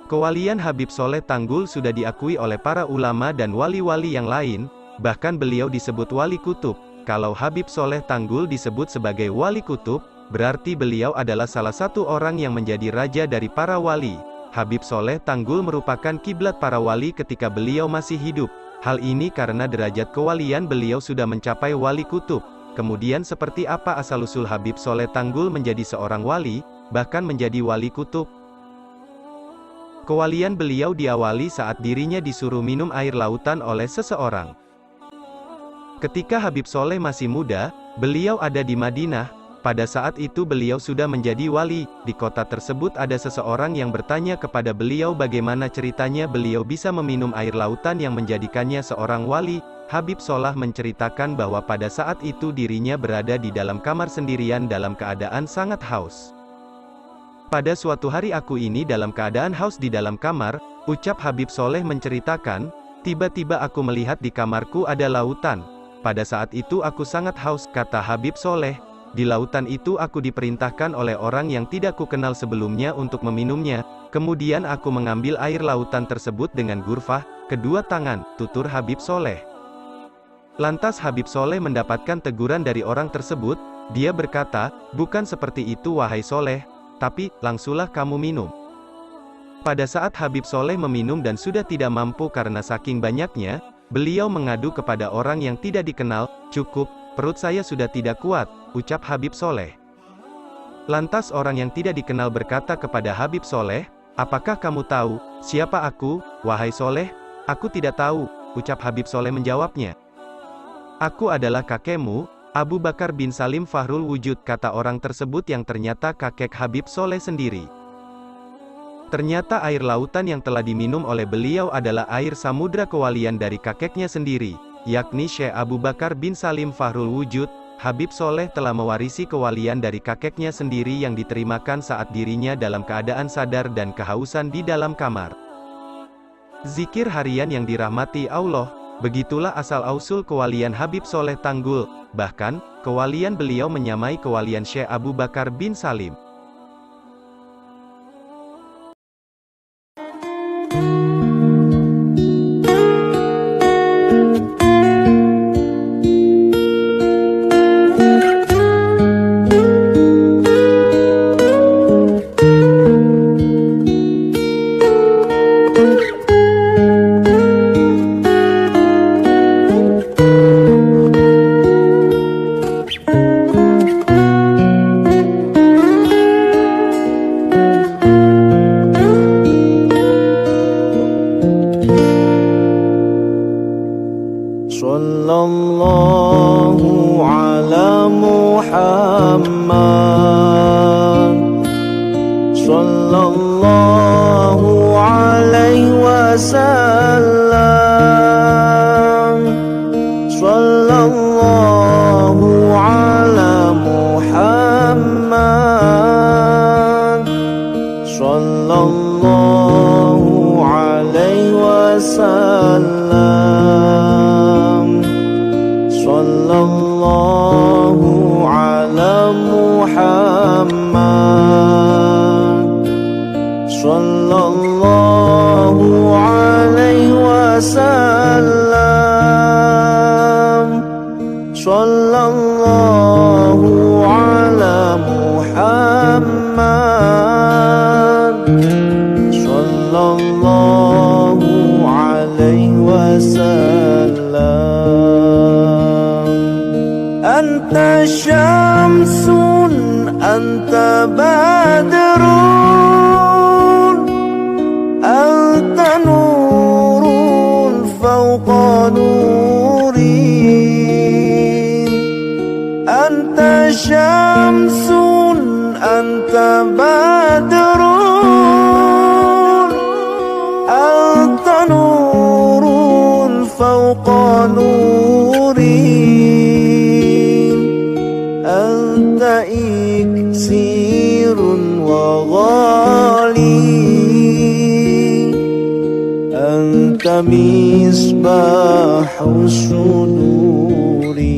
Kewalian Habib Soleh Tanggul sudah diakui oleh para ulama dan wali-wali yang lain, bahkan beliau disebut wali kutub. Kalau Habib Soleh Tanggul disebut sebagai wali kutub, berarti beliau adalah salah satu orang yang menjadi raja dari para wali. Habib Soleh Tanggul merupakan kiblat para wali ketika beliau masih hidup. Hal ini karena derajat kewalian beliau sudah mencapai wali kutub. Kemudian seperti apa asal-usul Habib Soleh Tanggul menjadi seorang wali, bahkan menjadi wali kutub? Kewalian beliau diawali saat dirinya disuruh minum air lautan oleh seseorang. Ketika Habib Soleh masih muda, beliau ada di Madinah. Pada saat itu beliau sudah menjadi wali. Di kota tersebut ada seseorang yang bertanya kepada beliau bagaimana ceritanya beliau bisa meminum air lautan yang menjadikannya seorang wali. Habib Soleh menceritakan bahwa pada saat itu dirinya berada di dalam kamar sendirian dalam keadaan sangat haus. Pada suatu hari aku ini dalam keadaan haus di dalam kamar, ucap Habib Soleh menceritakan, tiba-tiba aku melihat di kamarku ada lautan. Pada saat itu aku sangat haus, kata Habib Soleh. Di lautan itu aku diperintahkan oleh orang yang tidak kukenal sebelumnya untuk meminumnya. Kemudian aku mengambil air lautan tersebut dengan gurfah, kedua tangan, tutur Habib Soleh. Lantas Habib Soleh mendapatkan teguran dari orang tersebut. Dia berkata, bukan seperti itu wahai Soleh, tapi, langsunglah kamu minum. Pada saat Habib Soleh meminum dan sudah tidak mampu karena saking banyaknya, beliau mengadu kepada orang yang tidak dikenal, cukup, perut saya sudah tidak kuat, ucap Habib Soleh. Lantas orang yang tidak dikenal berkata kepada Habib Soleh, apakah kamu tahu, siapa aku, wahai Soleh? Aku tidak tahu, ucap Habib Soleh menjawabnya. Aku adalah kakekmu, Abu Bakar bin Salim Fahrul Wujud, kata orang tersebut yang ternyata kakek Habib Soleh sendiri. Ternyata air lautan yang telah diminum oleh beliau adalah air samudra kewalian dari kakeknya sendiri, yakni Syekh Abu Bakar bin Salim Fahrul Wujud. Habib Soleh telah mewarisi kewalian dari kakeknya sendiri yang diterimakan saat dirinya dalam keadaan sadar dan kehausan di dalam kamar. Zikir harian yang dirahmati Allah. Begitulah asal-usul kewalian Habib Soleh Tanggul. Bahkan, kewalian beliau menyamai kewalian Syekh Abu Bakar bin Salim. Sallallahu ala Muhammad, sallallahu alaihi wasallam, sallallahu ala Muhammad, sallallahu alaihi wasallam, sallallahu ala Muhammad, sallallahu alaihi wasallam, sallallahu ala Muhammad, sallallahu alaihi wasallam. Anta syamsun, anta badrun, anta nurun fawqa nurin. Anta syamsun, anta badrun, anta nurun fawqa nurin. Anta iksirun wa ghali, anta misbahus suduri.